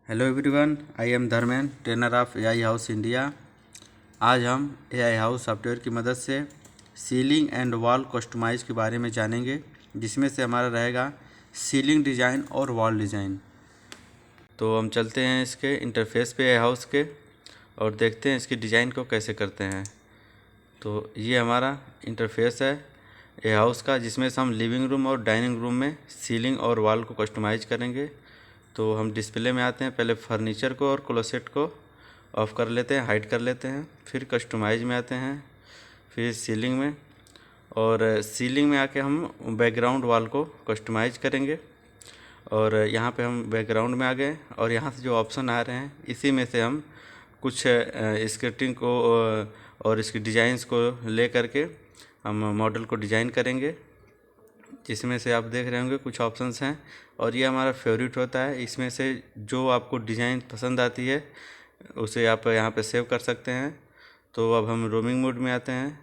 Hello everyone, I am Dharmen, trainer of AI house India. आज हम AI house software की मदद से सीलिंग एंड वॉल कस्टमाइज के बारे में जानेंगे, जिसमें से हमारा रहेगा सीलिंग डिज़ाइन और वॉल डिज़ाइन। तो हम चलते हैं इसके इंटरफेस पे एआई हाउस के और देखते हैं इसकी डिज़ाइन को कैसे करते हैं। तो ये हमारा इंटरफेस है एआई हाउस का, जिसमें से हम लिविंग रूम और डाइनिंग रूम में सीलिंग और वॉल को कस्टमाइज करेंगे। तो हम डिस्प्ले में आते हैं, पहले फर्नीचर को और क्लोसेट को ऑफ़ कर लेते हैं, हाइड कर लेते हैं। फिर कस्टमाइज में आते हैं, फिर सीलिंग में, और सीलिंग में आके हम बैकग्राउंड वॉल को कस्टमाइज करेंगे। और यहाँ पे हम बैकग्राउंड में आ गए और यहाँ से जो ऑप्शन आ रहे हैं इसी में से हम कुछ स्क्रिप्टिंग को और इसकी डिज़ाइंस को ले करके हम मॉडल को डिज़ाइन करेंगे, जिसमें से आप देख रहे होंगे कुछ ऑप्शंस हैं। और ये हमारा फेवरेट होता है, इसमें से जो आपको डिज़ाइन पसंद आती है उसे आप यहाँ पे सेव कर सकते हैं। तो अब हम रोमिंग मोड में आते हैं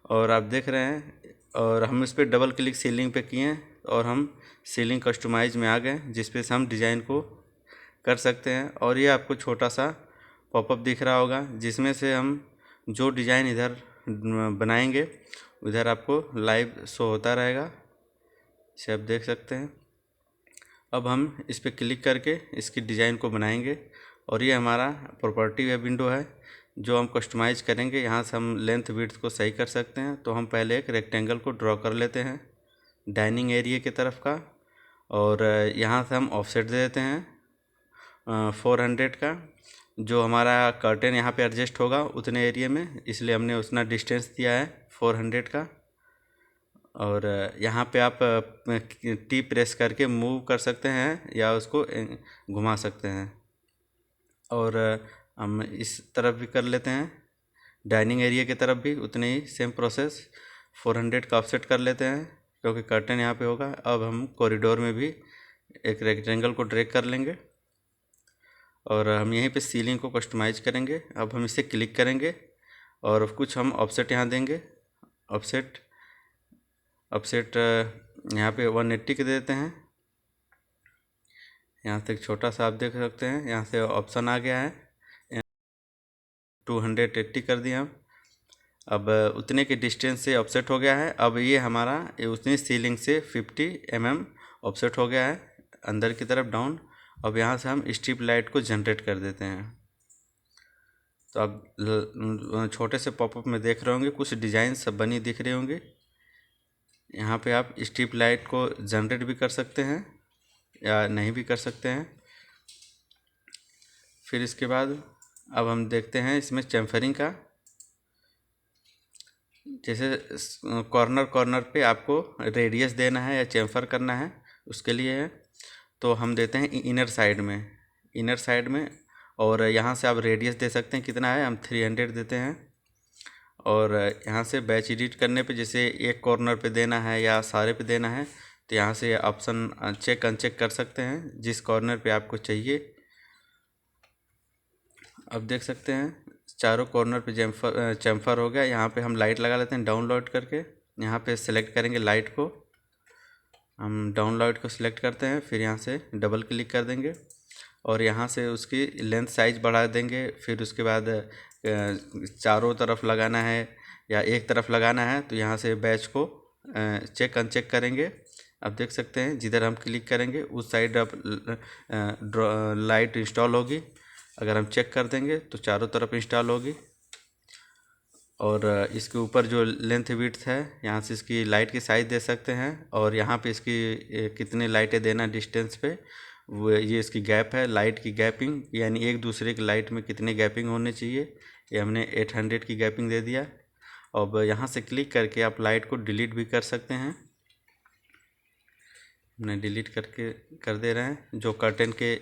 और आप देख रहे हैं, और हम इस पर डबल क्लिक सीलिंग पे किए और हम सीलिंग कस्टमाइज में आ गए, जिस पे से हम डिज़ाइन को कर सकते हैं। और ये आपको छोटा सा पॉपअप दिख रहा होगा, जिसमें से हम जो डिज़ाइन इधर बनाएंगे उधर आपको लाइव शो होता रहेगा, इसे आप देख सकते हैं। अब हम इस पर क्लिक करके इसकी डिज़ाइन को बनाएंगे और ये हमारा प्रॉपर्टी वेब विंडो है जो हम कस्टमाइज़ करेंगे। यहाँ से हम लेंथ विड्थ को सही कर सकते हैं। तो हम पहले एक रेक्टेंगल को ड्रॉ कर लेते हैं डाइनिंग एरिया की तरफ का, और यहाँ से हम ऑफसेट दे देते हैं 400 का। जो हमारा कर्टेन यहाँ पे एडजस्ट होगा उतने एरिया में, इसलिए हमने उतना डिस्टेंस दिया है 400 का। और यहाँ पे आप टी प्रेस करके मूव कर सकते हैं या उसको घुमा सकते हैं। और हम इस तरफ भी कर लेते हैं, डाइनिंग एरिया की तरफ भी उतने ही सेम प्रोसेस 400 का ऑफसेट कर लेते हैं, क्योंकि कर्टन यहाँ पे होगा। अब हम कॉरिडोर में भी एक रेक्टेंगल को ड्रैग कर लेंगे और हम यहीं पे सीलिंग को कस्टमाइज करेंगे। अब हम इसे क्लिक करेंगे और कुछ हम ऑफसेट यहाँ देंगे। ऑफसेट यहाँ पे 180 के देते हैं। यहाँ से एक छोटा सा आप देख सकते हैं, यहाँ से ऑप्शन आ गया है, 280 कर दिया हम। अब उतने के डिस्टेंस से ऑफसेट हो गया है। अब ये हमारा उतनी सीलिंग से 50 mm ऑफसेट हो गया है अंदर की तरफ डाउन। अब यहाँ से हम स्ट्रिप लाइट को जनरेट कर देते हैं। तो अब छोटे से पॉपअप में देख रहे होंगे कुछ डिज़ाइन सब बनी दिख रही होंगी। यहाँ पे आप स्ट्रिप लाइट को जनरेट भी कर सकते हैं या नहीं भी कर सकते हैं। फिर इसके बाद अब हम देखते हैं इसमें चैम्फरिंग का, जैसे कॉर्नर कॉर्नर पे आपको रेडियस देना है या चैम्फर करना है, उसके लिए है। तो हम देते हैं इनर साइड में, और यहाँ से आप रेडियस दे सकते हैं, कितना है हम 300 देते हैं। और यहाँ से बैच एडिट करने पे जैसे एक कॉर्नर पे देना है या सारे पे देना है, तो यहाँ से ऑप्शन चेक अनचेक कर सकते हैं जिस कॉर्नर पे आपको चाहिए। अब देख सकते हैं चारों कॉर्नर पे चैम्फर हो गया। यहाँ पे हम लाइट लगा लेते हैं डाउनलोड करके। यहाँ पे सेलेक्ट करेंगे लाइट को, हम डाउनलोड को सिलेक्ट करते हैं, फिर यहाँ से डबल क्लिक कर देंगे और यहाँ से उसकी लेंथ साइज बढ़ा देंगे। फिर उसके बाद चारों तरफ लगाना है या एक तरफ लगाना है, तो यहाँ से बैच को चेक अनचेक करेंगे। अब देख सकते हैं जिधर हम क्लिक करेंगे उस साइड अब लाइट इंस्टॉल होगी। अगर हम चेक कर देंगे तो चारों तरफ इंस्टॉल होगी। और इसके ऊपर जो लेंथ विड्थ है, यहाँ से इसकी लाइट की साइज़ दे सकते हैं, और यहाँ पे इसकी कितनी लाइटें देना डिस्टेंस पे, वो ये इसकी गैप है, लाइट की गैपिंग, यानी एक दूसरे की लाइट में कितनी गैपिंग होनी चाहिए, ये हमने 800 की गैपिंग दे दिया। अब यहाँ से क्लिक करके आप लाइट को डिलीट भी कर सकते हैं। हमने डिलीट करके कर दे रहे हैं, जो कर्टेन के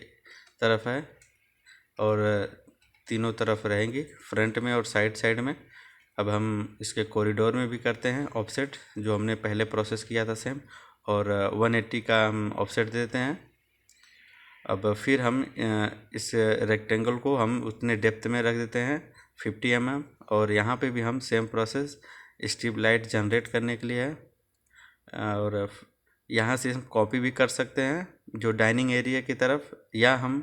तरफ है और तीनों तरफ रहेंगी, फ्रंट में और साइड में। अब हम इसके कॉरिडोर में भी करते हैं ऑफसेट, जो हमने पहले प्रोसेस किया था सेम, और 180 का हम ऑफसेट देते हैं। अब फिर हम इस रेक्टेंगल को हम उतने डेप्थ में रख देते हैं 50 mm, और यहाँ पे भी हम same process strip light generate करने के लिए है। और यहाँ से हम कॉपी भी कर सकते हैं जो डाइनिंग एरिया की तरफ, या हम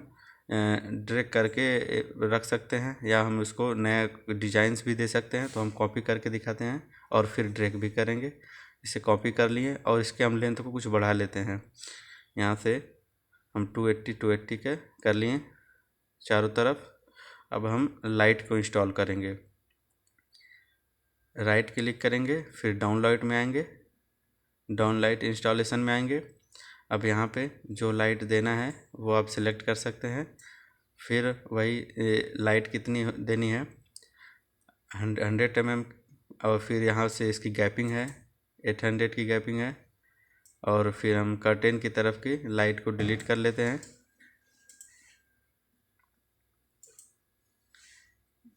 ड्रैग करके रख सकते हैं, या हम इसको नया डिजाइन्स भी दे सकते हैं। तो हम कॉपी करके दिखाते हैं और फिर ड्रैग भी करेंगे। इसे कॉपी कर लिए और इसके हम लेंथ को कुछ बढ़ा लेते हैं। यहाँ से हम 280 के कर लिए चारों तरफ। अब हम लाइट को इंस्टॉल करेंगे। राइट क्लिक करेंगे, फिर डाउनलाइट में आएंगे, डाउनलाइट इंस्टॉलेशन में आएंगे। अब यहाँ पे जो लाइट देना है वो आप सिलेक्ट कर सकते हैं। फिर वही लाइट कितनी देनी है, 100 mm। और फिर यहाँ से इसकी गैपिंग है 800 की गैपिंग है। और फिर हम कर्टेन की तरफ की लाइट को डिलीट कर लेते हैं।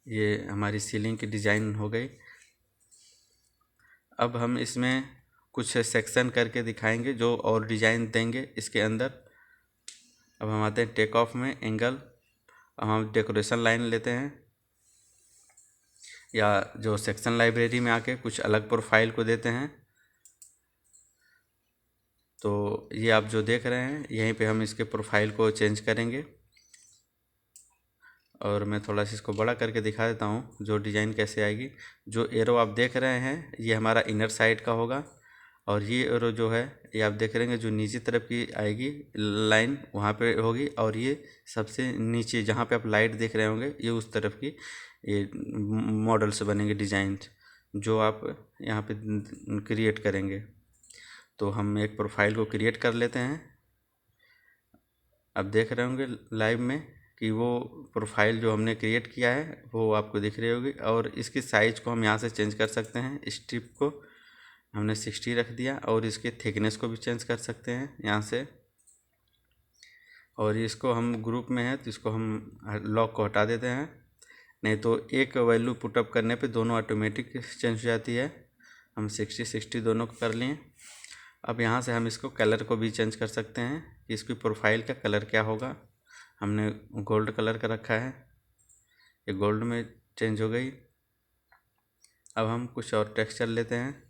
ये हमारी सीलिंग की डिज़ाइन हो गई। अब हम इसमें कुछ सेक्शन करके दिखाएंगे जो और डिज़ाइन देंगे इसके अंदर। अब हम आते हैं टेक ऑफ में, एंगल। अब हम डेकोरेशन लाइन लेते हैं, या जो सेक्शन लाइब्रेरी में आके कुछ अलग प्रोफाइल को देते हैं। तो ये आप जो देख रहे हैं यहीं पे हम इसके प्रोफाइल को चेंज करेंगे। और मैं थोड़ा सा इसको बड़ा करके दिखा देता हूँ जो डिज़ाइन कैसे आएगी। जो एरो आप देख रहे हैं ये हमारा इनर साइड का होगा, और ये एरो जो है ये आप देख रहे हैं जो नीचे तरफ की आएगी लाइन वहाँ पे होगी, और ये सबसे नीचे जहाँ पे आप लाइट देख रहे होंगे ये उस तरफ की ये मॉडल्स बनेंगे, डिज़ाइन जो आप यहाँ पे क्रिएट करेंगे। तो हम एक प्रोफाइल को क्रिएट कर लेते हैं। अब देख रहे होंगे लाइव में कि वो प्रोफाइल जो हमने क्रिएट किया है वो आपको दिख रही होगी। और इसकी साइज़ को हम यहाँ से चेंज कर सकते हैं। स्ट्रिप को हमने 60 रख दिया, और इसके थिकनेस को भी चेंज कर सकते हैं यहाँ से। और इसको हम ग्रुप में है तो इसको हम लॉक को हटा देते हैं, नहीं तो एक वैल्यू पुटअप करने पे दोनों ऑटोमेटिक चेंज हो जाती है। हम 60 दोनों को कर लिए। अब यहाँ से हम इसको कलर को भी चेंज कर सकते हैं कि इसकी प्रोफाइल का कलर क्या होगा। हमने गोल्ड कलर का रखा है, ये गोल्ड में चेंज हो गई। अब हम कुछ और टेक्सचर लेते हैं।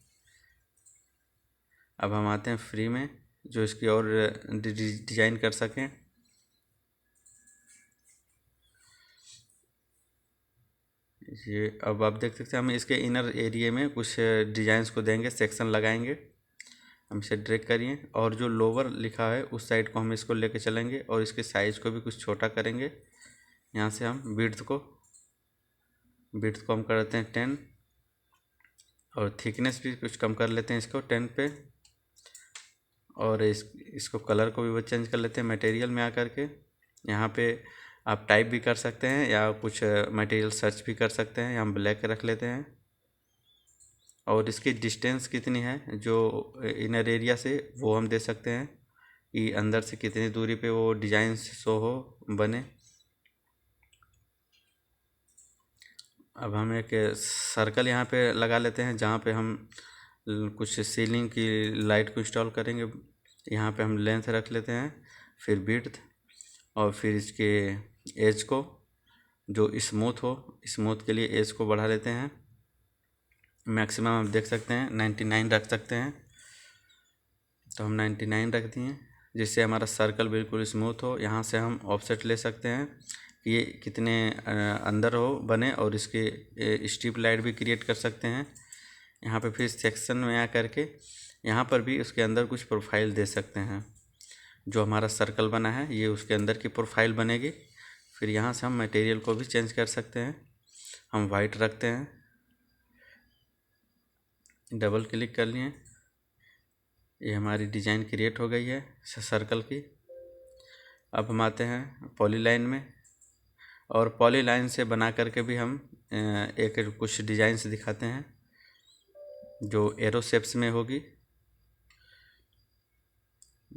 अब हम आते हैं फ्री में जो इसकी और डिज़ाइन कर सकें। ये अब आप देख सकते हैं हम इसके इनर एरिया में कुछ डिज़ाइंस को देंगे, सेक्शन लगाएंगे। हम इसे ड्रैग करिए, और जो लोअर लिखा है उस साइड को हम इसको लेके चलेंगे और इसके साइज़ को भी कुछ छोटा करेंगे। यहाँ से हम विड्थ को हम कर देते हैं 10, और थिकनेस भी कुछ कम कर लेते हैं इसको 10 पे। और इसको कलर को भी वो चेंज कर लेते हैं मटेरियल में आकर के। यहाँ पे आप टाइप भी कर सकते हैं या कुछ मटेरियल सर्च भी कर सकते हैं। हम ब्लैक रख लेते हैं। और इसकी डिस्टेंस कितनी है जो इनर एरिया से वो हम दे सकते हैं कि अंदर से कितनी दूरी पे वो डिज़ाइन शो हो बने। अब हम एक सर्कल यहाँ पे लगा लेते हैं जहाँ पे हम कुछ सीलिंग की लाइट को इंस्टॉल करेंगे। यहाँ पे हम लेंथ रख लेते हैं, फिर विड्थ, और फिर इसके एज को जो स्मूथ हो, स्मूथ के लिए एज को बढ़ा लेते हैं। मैक्सिमम आप देख सकते हैं 99 रख सकते हैं। तो हम 99 रख दिए जिससे हमारा सर्कल बिल्कुल स्मूथ हो। यहाँ से हम ऑफसेट ले सकते हैं कि ये कितने अंदर हो बने, और इसके स्ट्रिप लाइट भी क्रिएट कर सकते हैं। यहाँ पे फिर सेक्शन में आ करके यहाँ पर भी उसके अंदर कुछ प्रोफाइल दे सकते हैं। जो हमारा सर्कल बना है ये उसके अंदर की प्रोफाइल बनेगी। फिर यहाँ से हम मटेरियल को भी चेंज कर सकते हैं। हम वाइट रखते हैं, डबल क्लिक कर लिए, ये हमारी डिज़ाइन क्रिएट हो गई है सर्कल की। अब हम आते हैं पॉलीलाइन में, और पॉलीलाइन से बना करके भी हम एक कुछ डिज़ाइंस दिखाते हैं जो एरो शेप्स में होगी।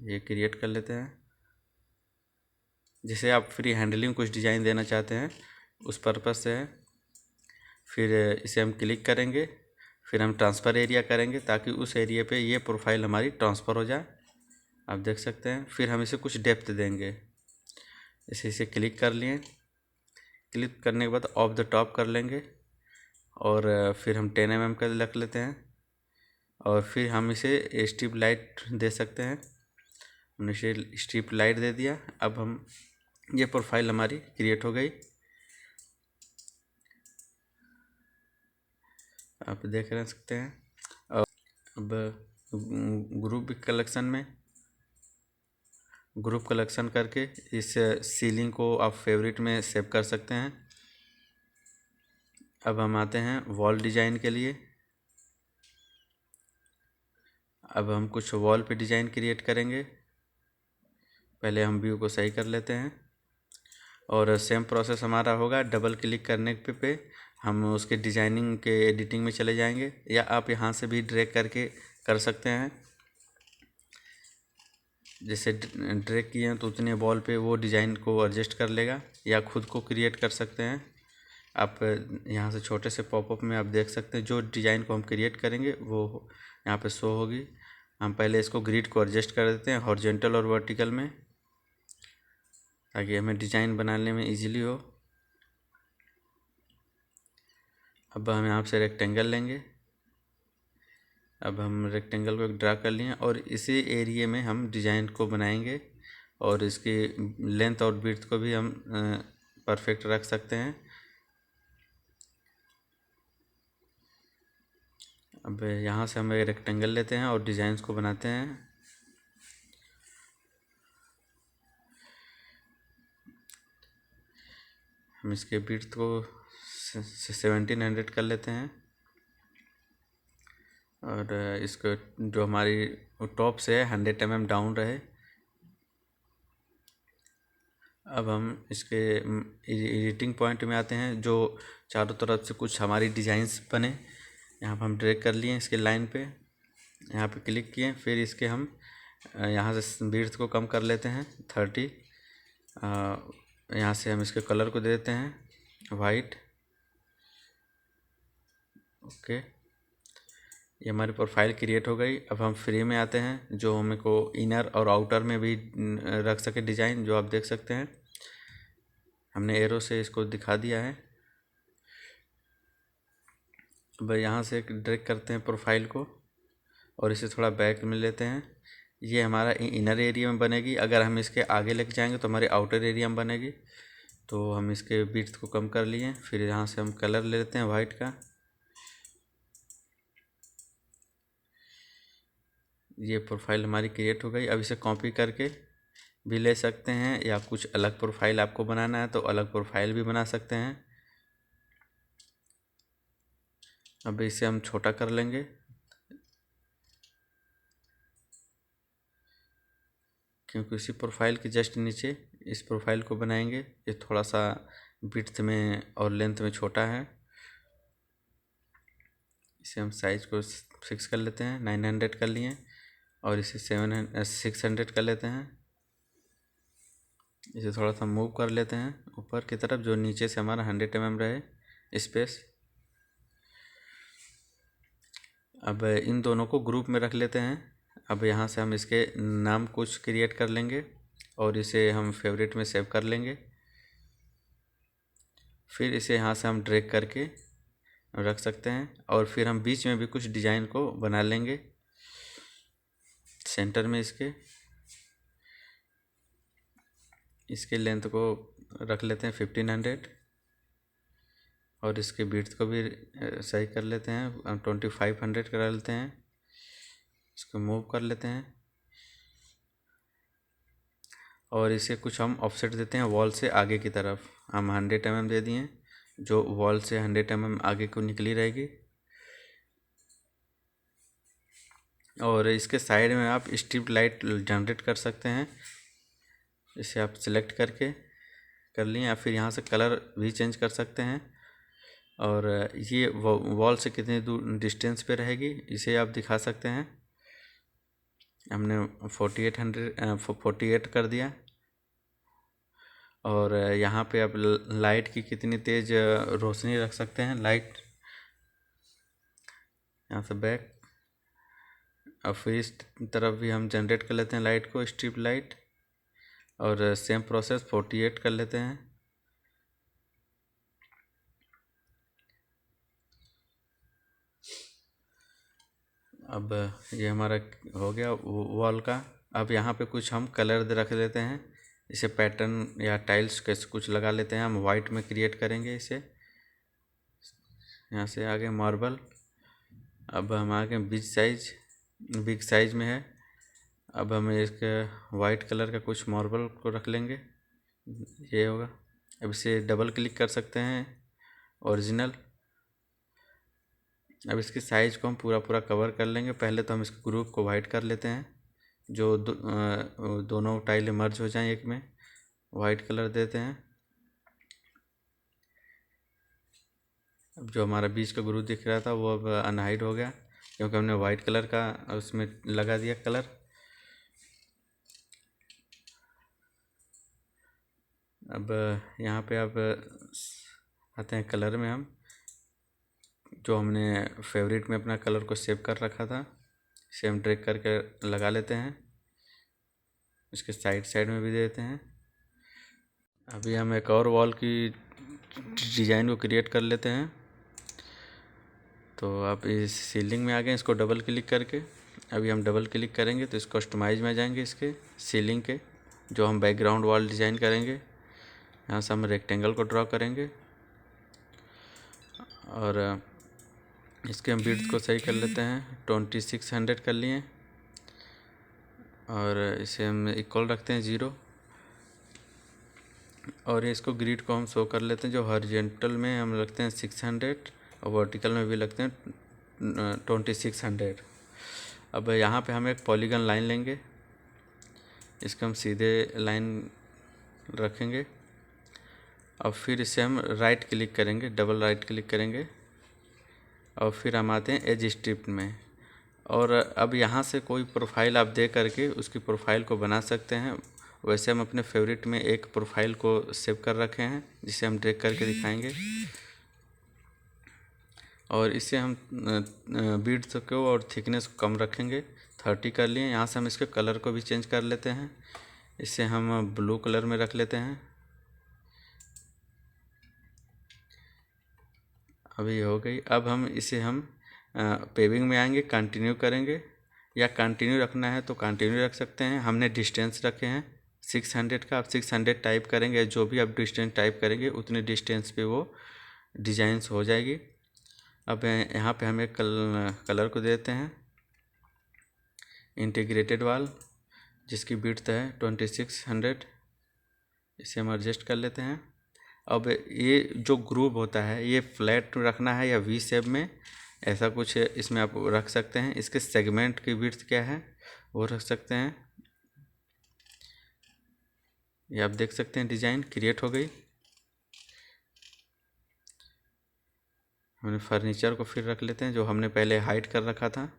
ये क्रिएट कर लेते हैं। जिसे आप फ्री हैंडलिंग कुछ डिज़ाइन देना चाहते हैं उस पर्पज़ से है। फिर इसे हम क्लिक करेंगे, फिर हम ट्रांसफ़र एरिया करेंगे ताकि उस एरिया पे ये प्रोफाइल हमारी ट्रांसफ़र हो जाए। आप देख सकते हैं। फिर हम इसे कुछ डेप्थ देंगे। इसे क्लिक कर लिए, क्लिक करने के बाद ऑफ द टॉप कर लेंगे, और फिर हम 10 mm का रख लेते हैं। और फिर हम इसे स्ट्रिप लाइट दे सकते हैं। हमने इसे स्ट्रिप लाइट दे दिया। अब हम ये प्रोफाइल हमारी क्रिएट हो गई। आप देख रह सकते हैं। अब ग्रुप कलेक्शन करके इस सीलिंग को आप फेवरेट में सेव कर सकते हैं। अब हम आते हैं वॉल डिज़ाइन के लिए। अब हम कुछ वॉल पे डिज़ाइन क्रिएट करेंगे। पहले हम व्यू को सही कर लेते हैं और सेम प्रोसेस हमारा होगा। डबल क्लिक करने पे हम उसके डिज़ाइनिंग के एडिटिंग में चले जाएंगे, या आप यहाँ से भी ड्रैग करके कर सकते हैं। जैसे ड्रैग किए हैं तो उतने वॉल पे वो डिज़ाइन को एडजस्ट कर लेगा, या खुद को क्रिएट कर सकते हैं। आप यहाँ से छोटे से पॉपअप में आप देख सकते हैं जो डिज़ाइन को हम क्रिएट करेंगे वो यहाँ पे शो होगी। हम पहले इसको ग्रिड को एडजस्ट कर देते हैं हॉरिजॉन्टल और वर्टिकल में, ताकि हमें डिज़ाइन बनाने में इजीली हो। अब हम यहाँ से रेक्टेंगल लेंगे। अब हम रेक्टेंगल को एक ड्रा कर लिए और इसी एरिया में हम डिज़ाइन को बनाएंगे, और इसकी लेंथ और विड्थ को भी हम परफेक्ट रख सकते हैं। अब यहाँ से हम एक रेक्टेंगल लेते हैं और डिज़ाइंस को बनाते हैं। हम इसके विड्थ को 1700 कर लेते हैं, और इसको जो हमारी टॉप से 100 mm डाउन रहे। अब हम इसके एडिटिंग पॉइंट में आते हैं, जो चारों तरफ से कुछ हमारी डिज़ाइंस बने। यहाँ पर हम ड्रैग कर लिए इसके लाइन पे, यहाँ पे क्लिक किए, फिर इसके हम यहाँ से विड्थ को कम कर लेते हैं 30। यहाँ से हम इसके कलर को दे देते हैं वाइट। ओके, ये हमारी प्रोफाइल क्रिएट हो गई। अब हम फ्री में आते हैं, जो हमें को इनर और आउटर में भी रख सके डिज़ाइन, जो आप देख सकते हैं। हमने एरो से इसको दिखा दिया है। अब यहाँ से ड्रैग करते हैं प्रोफाइल को और इसे थोड़ा बैक में लेते हैं। ये हमारा इनर एरिया में बनेगी। अगर हम इसके आगे लेके जाएंगे तो हमारे आउटर एरिया में बनेगी। तो हम इसके विड्थ को कम कर लिए, फिर यहाँ से हम कलर ले लेते हैं वाइट का। ये प्रोफाइल हमारी क्रिएट हो गई। अब इसे कॉपी करके भी ले सकते हैं, या कुछ अलग प्रोफाइल आपको बनाना है तो अलग प्रोफाइल भी बना सकते हैं। अब इसे हम छोटा कर लेंगे, क्योंकि इसी प्रोफाइल के जस्ट नीचे इस प्रोफाइल को बनाएंगे। ये थोड़ा सा विड्थ में और लेंथ में छोटा है। इसे हम साइज को फिक्स कर लेते हैं, 900 कर लिए, और इसे 600 कर लेते हैं। इसे थोड़ा सा मूव कर लेते हैं ऊपर की तरफ, जो नीचे से हमारा 100 mm रहे स्पेस। अब इन दोनों को ग्रुप में रख लेते हैं। अब यहाँ से हम इसके नाम कुछ क्रिएट कर लेंगे और इसे हम फेवरेट में सेव कर लेंगे। फिर इसे यहाँ से हम ड्रैग करके रख सकते हैं, और फिर हम बीच में भी कुछ डिज़ाइन को बना लेंगे। सेंटर में इसके लेंथ को रख लेते हैं 1500, और इसके विड्थ को भी सही कर लेते हैं, 2500 करा लेते हैं। इसको मूव कर लेते हैं और इसे कुछ हम ऑफसेट देते हैं वॉल से आगे की तरफ। हम 100 mm दे दिए, जो वॉल से 100 mm आगे को निकली रहेगी। और इसके साइड में आप स्ट्रिप लाइट जनरेट कर सकते हैं। इसे आप सिलेक्ट करके कर लिए, या फिर यहाँ से कलर भी चेंज कर सकते हैं। और ये वॉल से कितनी दूर डिस्टेंस पे रहेगी इसे आप दिखा सकते हैं। हमने 48 कर दिया। और यहाँ पे आप लाइट की कितनी तेज़ रोशनी रख सकते हैं। लाइट यहाँ से बैक, और फिर इस तरफ भी हम जनरेट कर लेते हैं लाइट को, स्ट्रिप लाइट, और सेम प्रोसेस 48 कर लेते हैं। अब ये हमारा हो गया वॉल का। अब यहाँ पे कुछ हम कलर रख देते हैं, इसे पैटर्न या टाइल्स कैसे कुछ लगा लेते हैं। हम वाइट में क्रिएट करेंगे इसे। यहाँ से आगे मार्बल। अब हम आगे बिग साइज में है। अब हम इसके वाइट कलर का कुछ मार्बल को रख लेंगे, ये होगा। अब इसे डबल क्लिक कर सकते हैं, ओरिजिनल। अब इसकी साइज़ को हम पूरा कवर कर लेंगे। पहले तो हम इसके ग्रुप को वाइट कर लेते हैं, जो दोनों टाइलें मर्ज हो जाएं एक में। वाइट कलर देते हैं। अब जो हमारा बीच का ग्रुप दिख रहा था वो अब अनहाइड हो गया, क्योंकि हमने वाइट कलर का उसमें लगा दिया कलर। अब यहाँ पे अब आते हैं कलर में। हम जो हमने फेवरेट में अपना कलर को सेव कर रखा था, इसे हम ड्रैग करके लगा लेते हैं। इसके साइड में भी देते हैं। अभी हम एक और वॉल की डिज़ाइन को क्रिएट कर लेते हैं। तो आप इस सीलिंग में आ गए, इसको डबल क्लिक करके। अभी हम डबल क्लिक करेंगे तो इस कस्टमाइज में आ जाएंगे, इसके सीलिंग के जो हम बैकग्राउंड वॉल डिज़ाइन करेंगे। यहाँ से हम रेक्टेंगल को ड्रॉ करेंगे और इसके हम विड्थ को सही कर लेते हैं, 2600 कर लिए। और इसे हम इक्वल रखते हैं 0। और इसको ग्रिड को हम शो कर लेते हैं, जो हॉरिजॉन्टल में हम रखते हैं 600 और वर्टिकल में भी लगते हैं 2600। अब यहाँ पे हम एक पॉलीगन लाइन लेंगे, इसको हम सीधे लाइन रखेंगे। और फिर इसे हम राइट क्लिक करेंगे, डबल राइट क्लिक करेंगे और फिर हम आते हैं एज स्ट्रिप में। और अब यहाँ से कोई प्रोफाइल आप दे करके उसकी प्रोफाइल को बना सकते हैं। वैसे हम अपने फेवरेट में एक प्रोफाइल को सेव कर रखे हैं, जिसे हम ड्रैग करके दिखाएंगे। और इसे हम विड्थ को और थिकनेस को कम रखेंगे, 30 कर लिए। यहाँ से हम इसके कलर को भी चेंज कर लेते हैं, इसे हम ब्लू कलर में रख लेते हैं। अभी हो गई। अब हम इसे पेविंग में आएंगे, कंटिन्यू करेंगे, या कंटिन्यू रखना है तो कंटिन्यू रख सकते हैं। हमने डिस्टेंस रखे हैं 600 का। आप 600 टाइप करेंगे, जो भी आप डिस्टेंस टाइप करेंगे उतने डिस्टेंस पे वो डिजाइंस हो जाएगी। अब यहाँ पे हम एक कलर को देते हैं इंटीग्रेटेड वाल, जिसकी विड्थ है 2600। इसे हम एडजस्ट कर लेते हैं। अब ये जो ग्रुप होता है ये फ्लैट रखना है या वी शेप में, ऐसा कुछ इसमें आप रख सकते हैं। इसके सेगमेंट की विड्थ क्या है वो रख सकते हैं। ये आप देख सकते हैं, डिज़ाइन क्रिएट हो गई। हमने फर्नीचर को फिर रख लेते हैं, जो हमने पहले हाइड कर रखा था।